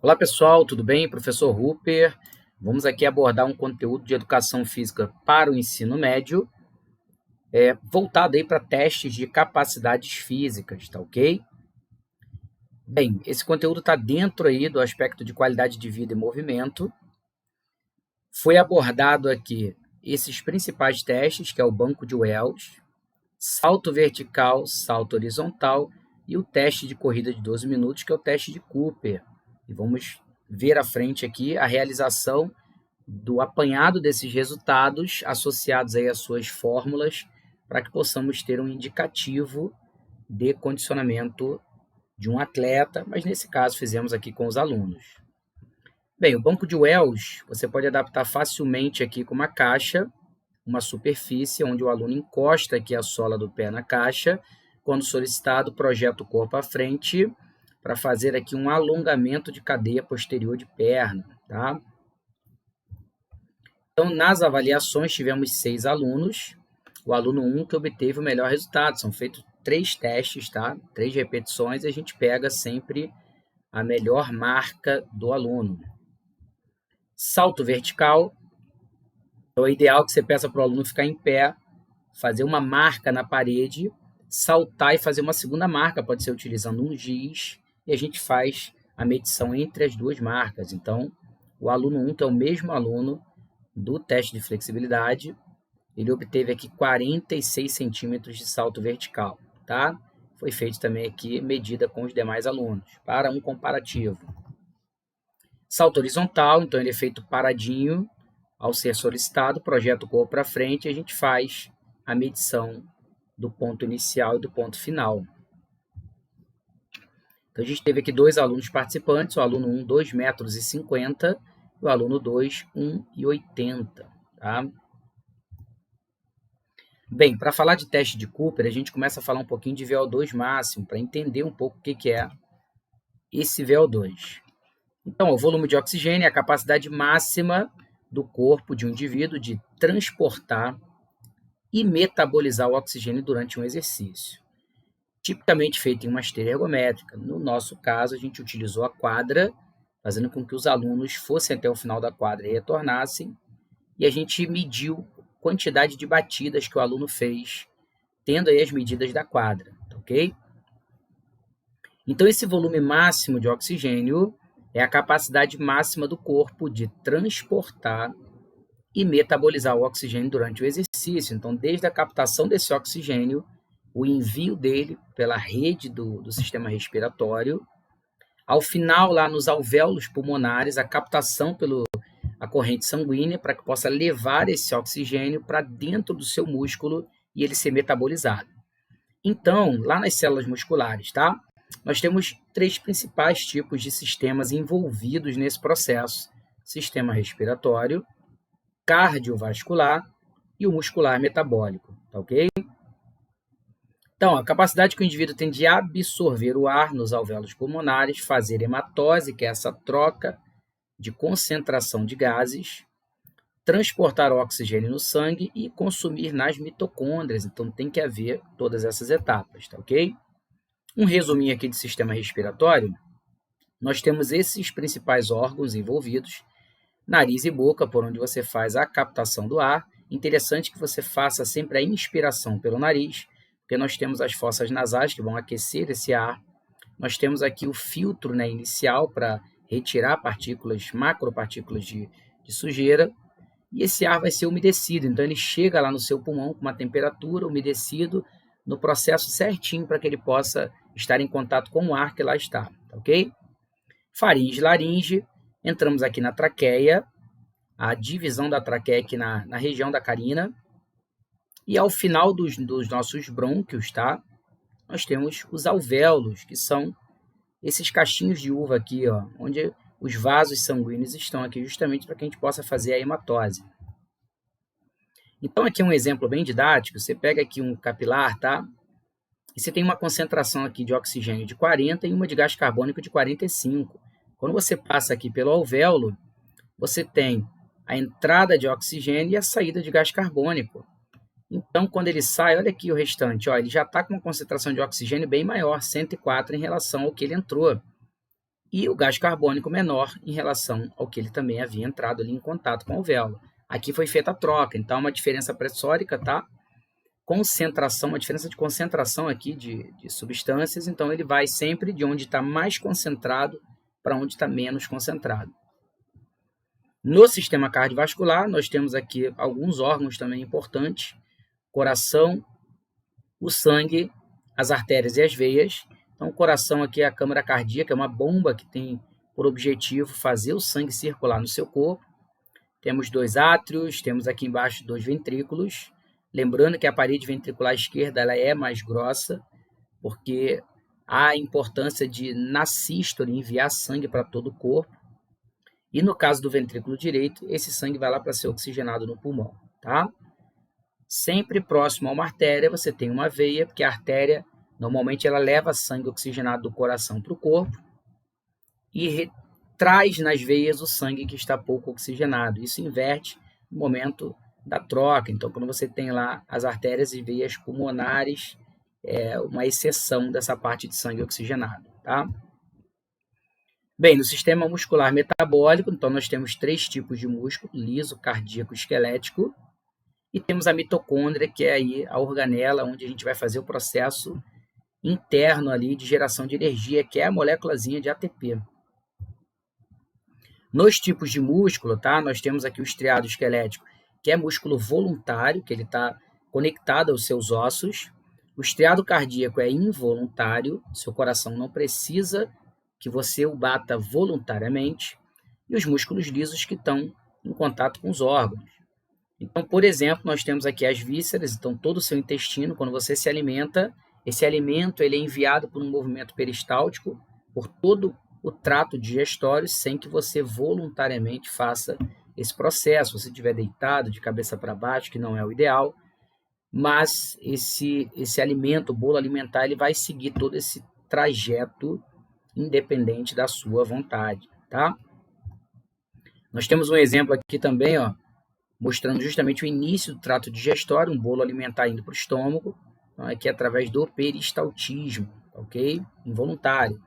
Olá pessoal, tudo bem? Professor Rupert. Vamos aqui abordar um conteúdo de educação física para o ensino médio, voltado aí para testes de capacidades físicas, tá ok? Bem, esse conteúdo está dentro aí do aspecto de qualidade de vida e movimento. Foi abordado aqui esses principais testes, que é o banco de Wells, salto vertical, salto horizontal e o teste de corrida de 12 minutos, que é o teste de Cooper. E vamos ver à frente aqui a realização do apanhado desses resultados associados aí às suas fórmulas para que possamos ter um indicativo de condicionamento de um atleta, mas nesse caso fizemos aqui com os alunos. Bem, o banco de Wells você pode adaptar facilmente aqui com uma caixa, uma superfície onde o aluno encosta aqui a sola do pé na caixa, quando solicitado, projeta o corpo à frente para fazer aqui um alongamento de cadeia posterior de perna, tá? Então, nas avaliações, tivemos 6 alunos. O aluno 1 que obteve o melhor resultado. São feitos 3 testes, tá? 3 repetições e a gente pega sempre a melhor marca do aluno. Salto vertical. Então, é ideal que você peça para o aluno ficar em pé, fazer uma marca na parede, saltar e fazer uma segunda marca. Pode ser utilizando um giz e a gente faz a medição entre as duas marcas. Então, o aluno 1, que é o mesmo aluno do teste de flexibilidade, ele obteve aqui 46 centímetros de salto vertical, tá? Foi feito também aqui medida com os demais alunos, para um comparativo. Salto horizontal, então ele é feito paradinho, ao ser solicitado, projeta o corpo para frente e a gente faz a medição do ponto inicial e do ponto final. Então a gente teve aqui 2 alunos participantes, o aluno 1, 2,50 m, o aluno 2, 1,80 m, tá? Bem, para falar de teste de Cooper, a gente começa a falar um pouquinho de VO2 máximo, para entender um pouco o que é esse VO2. Então, o volume de oxigênio é a capacidade máxima do corpo de um indivíduo de transportar e metabolizar o oxigênio durante um exercício. Tipicamente feito em uma esteira ergométrica. No nosso caso, a gente utilizou a quadra, fazendo com que os alunos fossem até o final da quadra e retornassem, e a gente mediu a quantidade de batidas que o aluno fez, tendo aí as medidas da quadra, ok? Então, esse volume máximo de oxigênio é a capacidade máxima do corpo de transportar e metabolizar o oxigênio durante o exercício. Então, desde a captação desse oxigênio, o envio dele pela rede do sistema respiratório, ao final, lá nos alvéolos pulmonares, a captação pela corrente sanguínea para que possa levar esse oxigênio para dentro do seu músculo e ele ser metabolizado. Então, lá nas células musculares, tá? Nós temos 3 principais tipos de sistemas envolvidos nesse processo: sistema respiratório, cardiovascular e o muscular metabólico, tá ok? Então, a capacidade que o indivíduo tem de absorver o ar nos alvéolos pulmonares, fazer hematose, que é essa troca de concentração de gases, transportar o oxigênio no sangue e consumir nas mitocôndrias. Então, tem que haver todas essas etapas, tá ok? Um resuminho aqui de sistema respiratório. Nós temos esses principais órgãos envolvidos: nariz e boca, por onde você faz a captação do ar. Interessante que você faça sempre a inspiração pelo nariz, porque nós temos as fossas nasais que vão aquecer esse ar. Nós temos aqui o filtro, né, inicial para retirar partículas, macropartículas de sujeira. E esse ar vai ser umedecido, então ele chega lá no seu pulmão com uma temperatura, umedecido, no processo certinho para que ele possa estar em contato com o ar que lá está, ok? Faringe e laringe, entramos aqui na traqueia, a divisão da traqueia aqui na região da carina, e ao final dos nossos brônquios, tá? Nós temos os alvéolos, que são esses cachinhos de uva aqui, ó, onde os vasos sanguíneos estão aqui justamente para que a gente possa fazer a hematose. Então, aqui é um exemplo bem didático. Você pega aqui um capilar, tá? E você tem uma concentração aqui de oxigênio de 40 e uma de gás carbônico de 45. Quando você passa aqui pelo alvéolo, você tem a entrada de oxigênio e a saída de gás carbônico. Então, quando ele sai, olha aqui o restante, ó, ele já está com uma concentração de oxigênio bem maior, 104, em relação ao que ele entrou. e o gás carbônico menor em relação ao que ele também havia entrado ali em contato com a alvéola. Aqui foi feita a troca, então uma diferença pressórica, tá? Concentração, uma diferença de concentração aqui de substâncias, então ele vai sempre de onde está mais concentrado para onde está menos concentrado. No sistema cardiovascular, nós temos aqui alguns órgãos também importantes: coração, o sangue, as artérias e as veias. Então, o coração aqui é a câmara cardíaca, é uma bomba que tem por objetivo fazer o sangue circular no seu corpo. Temos 2 átrios, temos aqui embaixo 2 ventrículos. Lembrando que a parede ventricular esquerda ela é mais grossa, porque há a importância de, na sístole, enviar sangue para todo o corpo. E no caso do ventrículo direito, esse sangue vai lá para ser oxigenado no pulmão, tá? Sempre próximo a uma artéria, você tem uma veia, porque a artéria, normalmente, ela leva sangue oxigenado do coração para o corpo e traz nas veias o sangue que está pouco oxigenado. Isso inverte no momento da troca. Então, quando você tem lá as artérias e veias pulmonares, é uma exceção dessa parte de sangue oxigenado, tá? Bem, no sistema muscular metabólico, então nós temos 3 tipos de músculo: liso, cardíaco e esquelético. E temos a mitocôndria, que é aí a organela onde a gente vai fazer o processo interno ali de geração de energia, que é a moléculazinha de ATP. Nos tipos de músculo, tá? Nós temos aqui o estriado esquelético, que é músculo voluntário, que ele está conectado aos seus ossos. O estriado cardíaco é involuntário, seu coração não precisa que você o bata voluntariamente. E os músculos lisos que estão em contato com os órgãos. Então, por exemplo, nós temos aqui as vísceras, então todo o seu intestino, quando você se alimenta, esse alimento ele é enviado por um movimento peristáltico, por todo o trato digestório, sem que você voluntariamente faça esse processo. Se você estiver deitado, de cabeça para baixo, que não é o ideal, mas esse alimento, o bolo alimentar, ele vai seguir todo esse trajeto independente da sua vontade, tá? Nós temos um exemplo aqui também, ó, mostrando justamente o início do trato digestório, um bolo alimentar indo para o estômago, então aqui através do peristaltismo, ok? Involuntário.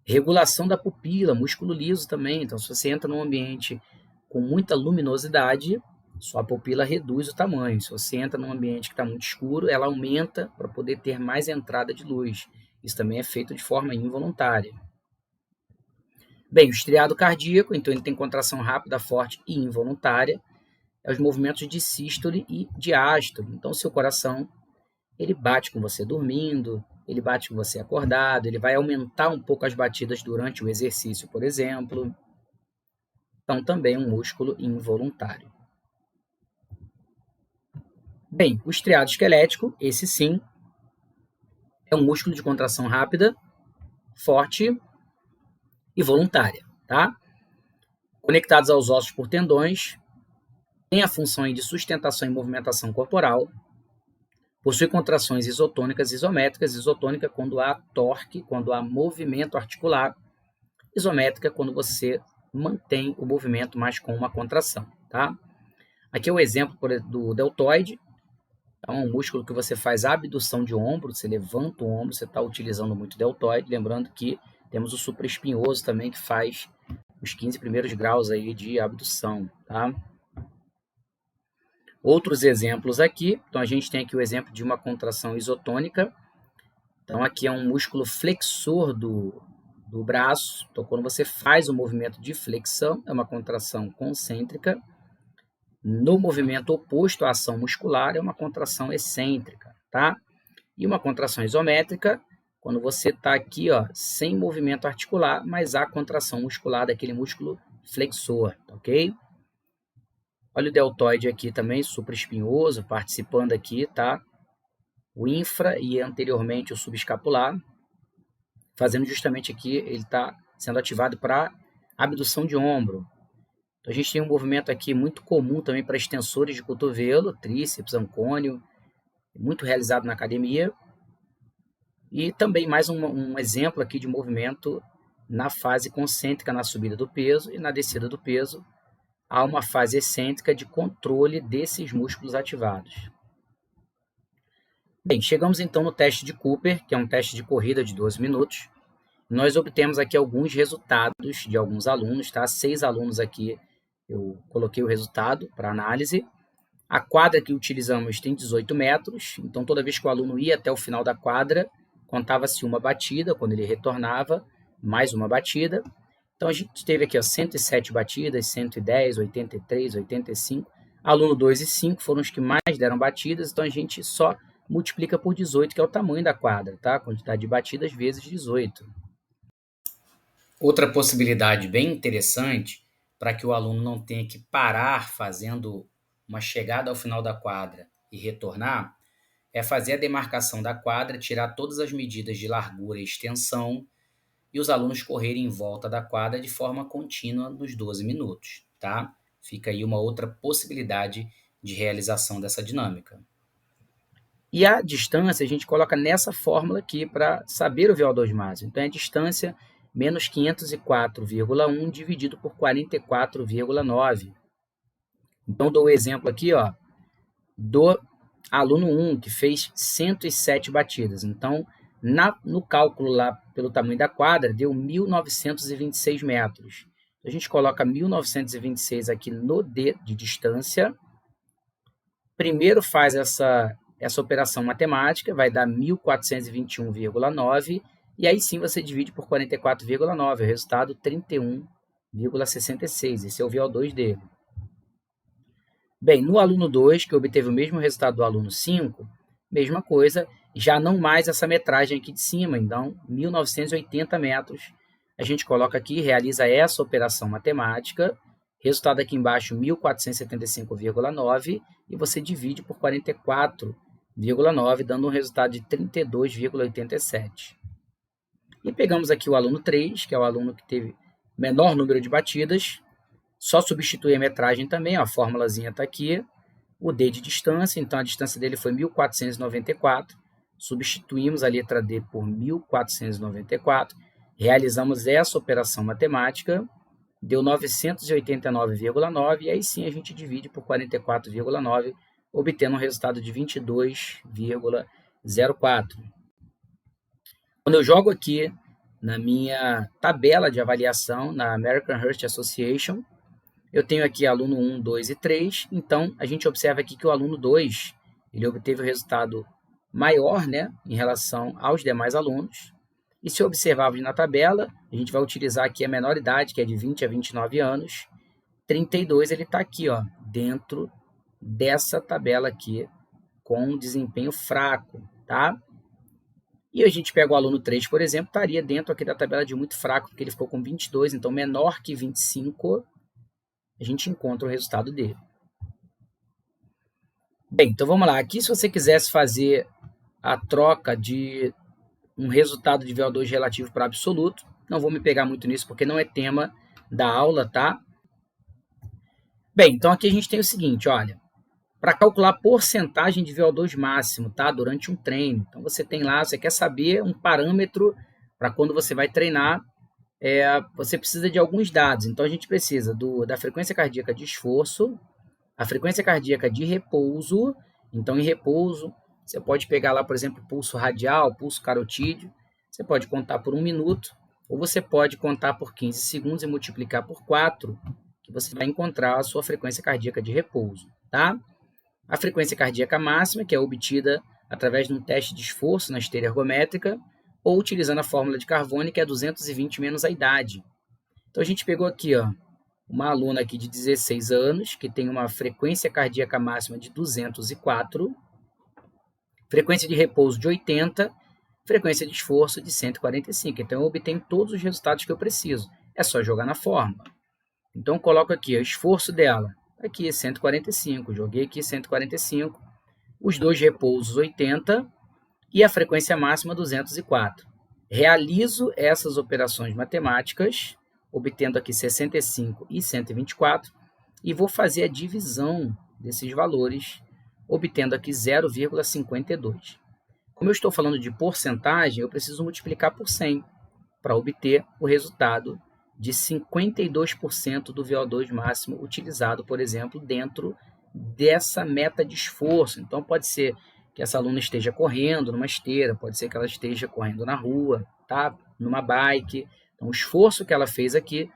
Regulação da pupila, músculo liso também, então se você entra num ambiente com muita luminosidade, sua pupila reduz o tamanho. Se você entra num ambiente que está muito escuro, ela aumenta para poder ter mais entrada de luz. Isso também é feito de forma involuntária. Bem, o estriado cardíaco, então ele tem contração rápida, forte e involuntária. É os movimentos de sístole e diástole. Então, o seu coração, ele bate com você dormindo, ele bate com você acordado, ele vai aumentar um pouco as batidas durante o exercício, por exemplo. Então, também um músculo involuntário. Bem, o estriado esquelético, esse sim, é um músculo de contração rápida, forte e voluntária, tá? Conectados aos ossos por tendões, tem a função de sustentação e movimentação corporal, possui contrações isotônicas e isométricas. Isotônica quando há torque, quando há movimento articular. Isométrica quando você mantém o movimento, mas com uma contração, tá? Aqui é o exemplo do deltoide. É um músculo que você faz abdução de ombro, você levanta o ombro, você está utilizando muito o deltoide. Lembrando que temos o supraespinhoso também, que faz os 15 primeiros graus aí de abdução, tá? Outros exemplos aqui, então a gente tem aqui o exemplo de uma contração isotônica. Então aqui é um músculo flexor do braço. Então quando você faz o movimento de flexão, é uma contração concêntrica. No movimento oposto à ação muscular, é uma contração excêntrica, tá? E uma contração isométrica, quando você está aqui, ó, sem movimento articular, mas há contração muscular daquele músculo flexor, ok? Olha o deltoide aqui também, supraespinhoso, participando aqui, tá? O infra e anteriormente o subescapular, fazendo justamente aqui, ele está sendo ativado para abdução de ombro. Então, a gente tem um movimento aqui muito comum também para extensores de cotovelo, tríceps, ancônio, muito realizado na academia. E também mais um exemplo aqui de movimento na fase concêntrica, na subida do peso, e na descida do peso, há uma fase excêntrica de controle desses músculos ativados. Bem, chegamos então no teste de Cooper, que é um teste de corrida de 12 minutos. nós obtemos aqui alguns resultados de alguns alunos, tá? 6 alunos aqui, eu coloquei o resultado para análise. A quadra que utilizamos tem 18 metros, então toda vez que o aluno ia até o final da quadra, contava-se uma batida, quando ele retornava, mais uma batida. Então a gente teve aqui ó, 107 batidas, 110, 83, 85. Aluno 2 e 5 foram os que mais deram batidas, então a gente só multiplica por 18, que é o tamanho da quadra, tá? A quantidade de batidas vezes 18. Outra possibilidade bem interessante, para que o aluno não tenha que parar fazendo uma chegada ao final da quadra e retornar, é fazer a demarcação da quadra, tirar todas as medidas de largura e extensão e os alunos correrem em volta da quadra de forma contínua nos 12 minutos, tá? Fica aí uma outra possibilidade de realização dessa dinâmica. E a distância a gente coloca nessa fórmula aqui para saber o VO2 máximo. Então, é a distância menos 504,1 dividido por 44,9. Então, dou o exemplo aqui, ó, do aluno 1, que fez 107 batidas. Então, no cálculo lá pelo tamanho da quadra, deu 1.926 metros. A gente coloca 1.926 aqui no D de distância. Primeiro faz essa operação matemática, vai dar 1.421,9, e aí sim você divide por 44,9, o resultado 31,66. Esse é o VO2 dele. Bem, no aluno 2, que obteve o mesmo resultado do aluno 5, mesma coisa, já não mais essa metragem aqui de cima, então 1.980 metros. A gente coloca aqui, realiza essa operação matemática, resultado aqui embaixo 1.475,9, e você divide por 44,9, dando um resultado de 32,87. E pegamos aqui o aluno 3, que é o aluno que teve menor número de batidas, só substitui a metragem também, ó, a formulazinha está aqui, o D de distância, então a distância dele foi 1.494, substituímos a letra D por 1.494, realizamos essa operação matemática, deu 989,9, e aí sim a gente divide por 44,9, obtendo um resultado de 22,04. Quando eu jogo aqui na minha tabela de avaliação, na American Heart Association, eu tenho aqui aluno 1, 2 e 3, então a gente observa aqui que o aluno 2, ele obteve o resultado maior, né, em relação aos demais alunos. E se observarmos na tabela, a gente vai utilizar aqui a menor idade, que é de 20 a 29 anos. 32, ele está aqui, ó, dentro dessa tabela aqui, com desempenho fraco, tá? E a gente pega o aluno 3, por exemplo, estaria dentro aqui da tabela de muito fraco, porque ele ficou com 22, então menor que 25, a gente encontra o resultado dele. Bem, então vamos lá. Aqui, se você quisesse fazer a troca de um resultado de VO2 relativo para absoluto, não vou me pegar muito nisso, porque não é tema da aula, tá? Bem, então aqui a gente tem o seguinte, olha, para calcular a porcentagem de VO2 máximo, tá? Durante um treino. Então, você tem lá, você quer saber um parâmetro para quando você vai treinar, você precisa de alguns dados. Então, a gente precisa da frequência cardíaca de esforço, a frequência cardíaca de repouso. Então, em repouso, você pode pegar lá, por exemplo, pulso radial, pulso carotídeo. Você pode contar por 1 minuto, ou você pode contar por 15 segundos e multiplicar por 4, que você vai encontrar a sua frequência cardíaca de repouso, tá? A frequência cardíaca máxima, que é obtida através de um teste de esforço na esteira ergométrica, ou utilizando a fórmula de Carvone, que é 220 menos a idade. Então, a gente pegou aqui, ó, uma aluna aqui de 16 anos, que tem uma frequência cardíaca máxima de 204, frequência de repouso de 80, frequência de esforço de 145. Então, eu obtenho todos os resultados que eu preciso. É só jogar na fórmula. Então, eu coloco aqui o esforço dela. Aqui, 145. Joguei aqui 145. Os dois repousos, 80. E a frequência máxima, 204. Realizo essas operações matemáticas, obtendo aqui 65 e 124, e vou fazer a divisão desses valores, obtendo aqui 0,52. Como eu estou falando de porcentagem, eu preciso multiplicar por 100 para obter o resultado de 52% do VO2 máximo utilizado, por exemplo, dentro dessa meta de esforço. Então, pode ser que essa aluna esteja correndo numa esteira, pode ser que ela esteja correndo na rua. tá? Numa bike. Então, o esforço que ela fez aqui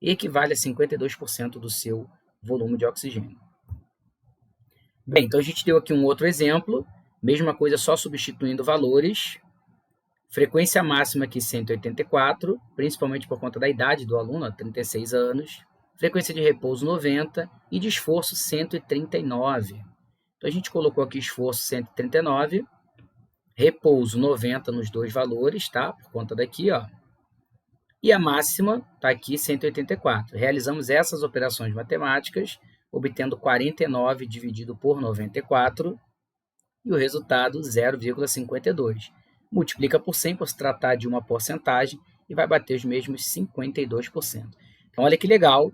equivale a 52% do seu volume de oxigênio. Bem, então a gente deu aqui um outro exemplo, mesma coisa só substituindo valores. Frequência máxima aqui 184, principalmente por conta da idade do aluno, 36 anos. Frequência de repouso 90 e de esforço 139. Então a gente colocou aqui esforço 139, repouso 90 nos dois valores, tá? Por conta daqui, ó. E a máxima está aqui 184. Realizamos essas operações matemáticas, obtendo 49 dividido por 94 e o resultado 0,52. Multiplica por 100 por se tratar de uma porcentagem e vai bater os mesmos 52%. Então, olha que legal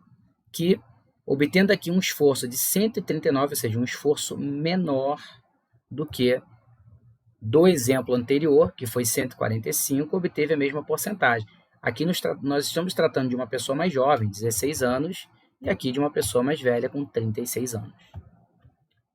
que, obtendo aqui um esforço de 139, ou seja, um esforço menor do que do exemplo anterior, que foi 145, obteve a mesma porcentagem. Aqui nós estamos tratando de uma pessoa mais jovem, 16 anos, e aqui de uma pessoa mais velha, com 36 anos.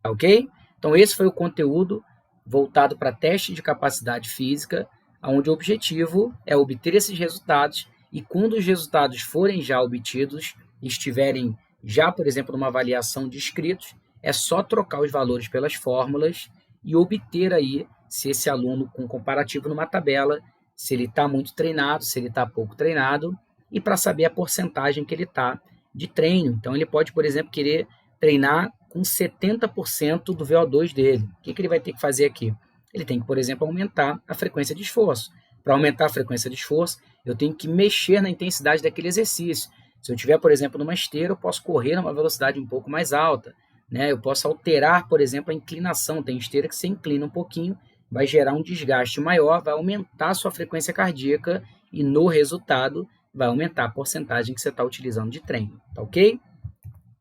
Ok? Então, esse foi o conteúdo voltado para teste de capacidade física, onde o objetivo é obter esses resultados e quando os resultados forem já obtidos, estiverem já, por exemplo, numa avaliação de inscritos, é só trocar os valores pelas fórmulas e obter aí se esse aluno com comparativo numa tabela, se ele está muito treinado, se ele está pouco treinado, e para saber a porcentagem que ele está de treino. Então, ele pode, por exemplo, querer treinar com 70% do VO2 dele. O que ele vai ter que fazer aqui? Ele tem que, por exemplo, aumentar a frequência de esforço. Para aumentar a frequência de esforço, eu tenho que mexer na intensidade daquele exercício. Se eu tiver, por exemplo, numa esteira, eu posso correr numa velocidade um pouco mais alta, né? Eu posso alterar, por exemplo, a inclinação. Tem esteira que você inclina um pouquinho, vai gerar um desgaste maior, vai aumentar a sua frequência cardíaca e, no resultado, vai aumentar a porcentagem que você está utilizando de treino. Tá ok?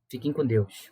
Fiquem com Deus.